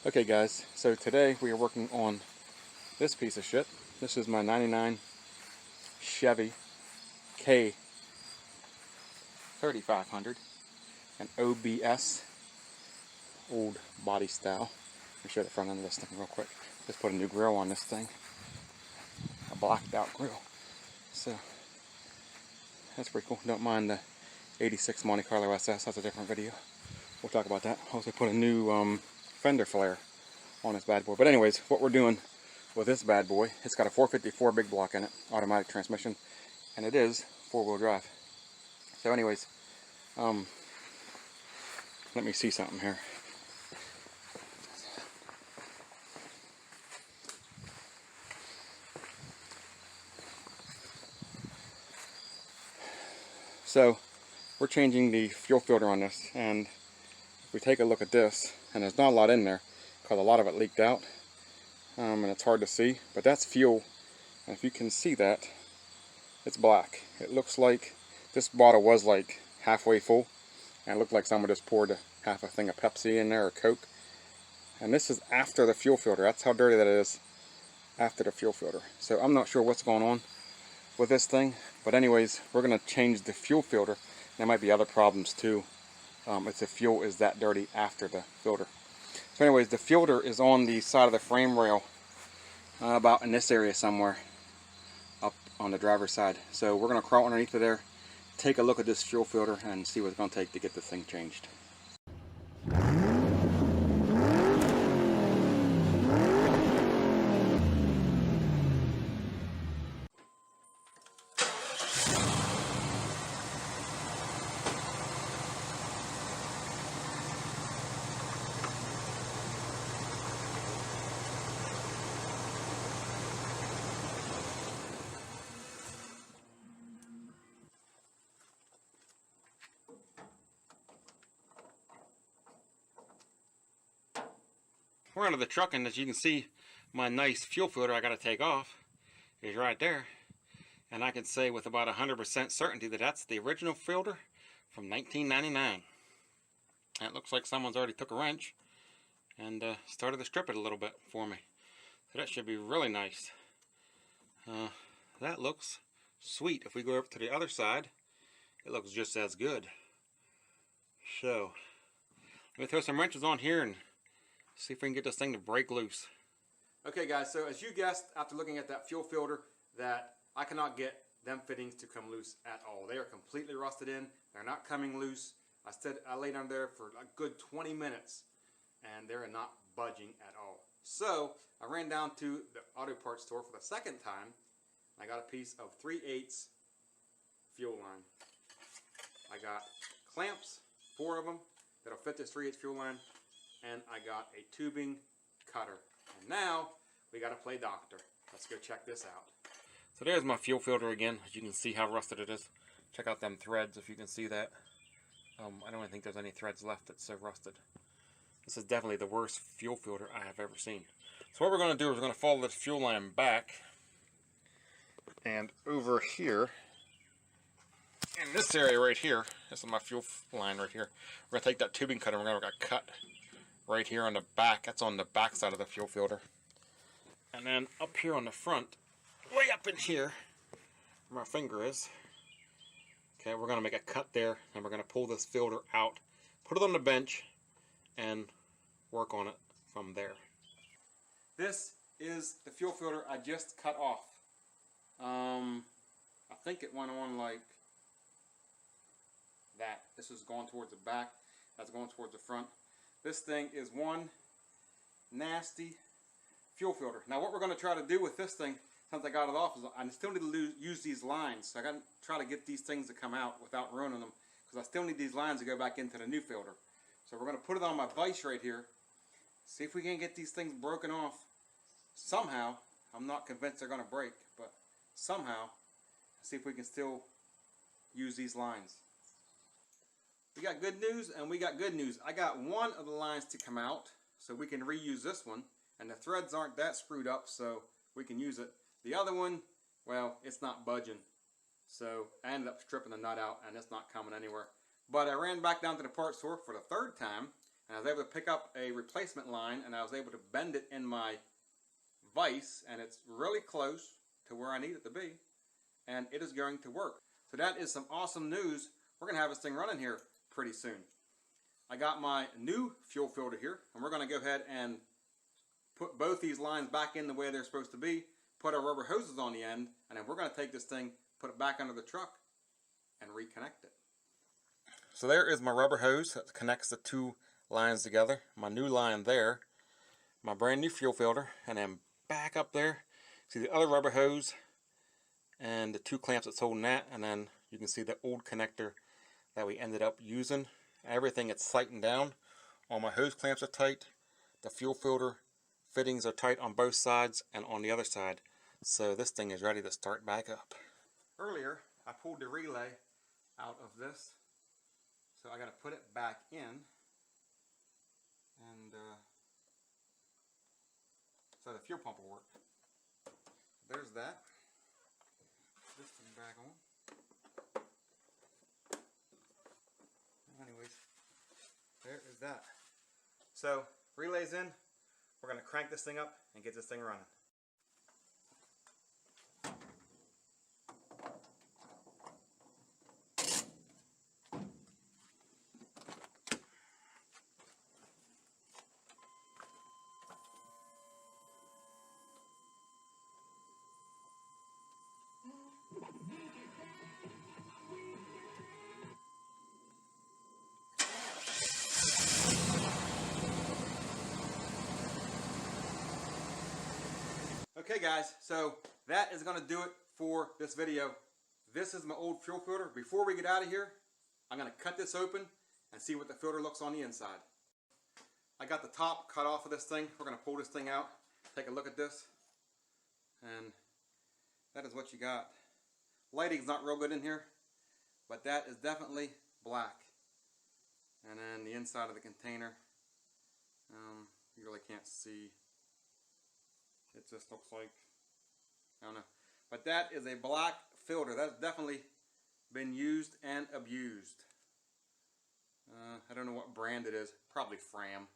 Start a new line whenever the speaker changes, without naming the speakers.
Okay guys, so today we are working on this piece of shit. This is my 99 Chevy K 3500, an OBS, old body style. Let me show the front end of this thing real quick. Just put a new grill on this thing, a blacked out grill. So that's pretty cool. Don't mind the 86 Monte Carlo SS, that's a different video. We'll talk about that. Also put a new fender flare on this bad boy. But anyways, what we're doing with this bad boy, it's got a 454 big block in it, automatic transmission, and it is four-wheel drive. So anyways, let me see something here. So we're changing the fuel filter on this, and if we take a look at this, and there's not a lot in there because a lot of it leaked out, and it's hard to see, but that's fuel. And if you can see that, it's black. It looks like this bottle was like halfway full, and it looked like someone just poured half a thing of Pepsi in there or Coke. And this is after the fuel filter. That's how dirty that is, after the fuel filter. So I'm not sure what's going on with this thing, but anyways, we're going to change the fuel filter. There might be other problems too. If the fuel is that dirty after the filter. So anyways, the filter is on the side of the frame rail, about in this area somewhere, up on the driver's side. So we're going to crawl underneath of there, take a look at this fuel filter, and see what it's going to take to get this thing changed. We're under the truck, and as you can see, my nice fuel filter I got to take off is right there. And I can say with about 100% certainty that that's the original filter from 1999. And it looks like someone's already took a wrench and started to strip it a little bit for me. So that should be really nice. That looks sweet. If we go over to the other side, it looks just as good. So let me throw some wrenches on here and see if we can get this thing to break loose. Okay guys, so as you guessed after looking at that fuel filter, that I cannot get them fittings to come loose at all. They are completely rusted in. They're not coming loose. I laid on there for a good 20 minutes and they're not budging at all. So I ran down to the auto parts store for the second time. I got a piece of 3/8 fuel line. I got clamps, 4 of them, that'll fit this 3/8 fuel line, and I got a tubing cutter. And now we got to play doctor. Let's go check this out. So there's my fuel filter again. As you can see how rusted it is. Check out them threads if you can see that. I don't even think there's any threads left that's so rusted. This is definitely the worst fuel filter I have ever seen. So what we're going to do is we're going to follow this fuel line back, and over here in this area right here, this is my fuel line right here. We're going to take that tubing cutter and we're going to cut right here on the back. That's on the back side of the fuel filter. And then up here on the front, way up in here where my finger is, okay, we're going to make a cut there, and we're going to pull this filter out, put it on the bench, and work on it from there. This is the fuel filter I just cut off. I think it went on like that. This is going towards the back, that's going towards the front. This thing is one nasty fuel filter. Now what we're going to try to do with this thing, since I got it off, is I still need to use these lines. So I got to try to get these things to come out without ruining them, because I still need these lines to go back into the new filter. So we're going to put it on my vise right here, see if we can get these things broken off somehow. I'm not convinced they're going to break, but somehow, see if we can still use these lines. We got good news and we got good news. I got one of the lines to come out, so we can reuse this one, and the threads aren't that screwed up, so we can use it. The other one, well, it's not budging, so I ended up stripping the nut out and it's not coming anywhere. But I ran back down to the parts store for the third time, And I was able to pick up a replacement line, and I was able to bend it in my vise, and it's really close to where I need it to be, and it is going to work. So that is some awesome news. We're going to have this thing running here pretty soon. I got my new fuel filter here, and we're going to go ahead and put both these lines back in the way they're supposed to be, put our rubber hoses on the end, and then we're going to take this thing, put it back under the truck, and reconnect it. So there is my rubber hose that connects the two lines together. My new line there, my brand new fuel filter, and then back up there, see the other rubber hose and the two clamps that's holding that, and then you can see the old connector that we ended up using. Everything is tightened down. All my hose clamps are tight. The fuel filter fittings are tight on both sides and on the other side. So this thing is ready to start back up. Earlier, I pulled the relay out of this. So I got to put it back in. And so the fuel pump will work. There's that. This thing back on. Anyways, there is that. So, relay's in. We're going to crank this thing up and get this thing running. Okay guys, so that is going to do it for this video. This is my old fuel filter. Before we get out of here, I'm going to cut this open and see what the filter looks on the inside. I got the top cut off of this thing. We're going to pull this thing out, take a look at this, and that is what you got. Lighting's not real good in here, but that is definitely black. And then the inside of the container, you really can't see. It just looks like, I don't know. But that is a black filter. That's definitely been used and abused. I don't know what brand it is. Probably Fram.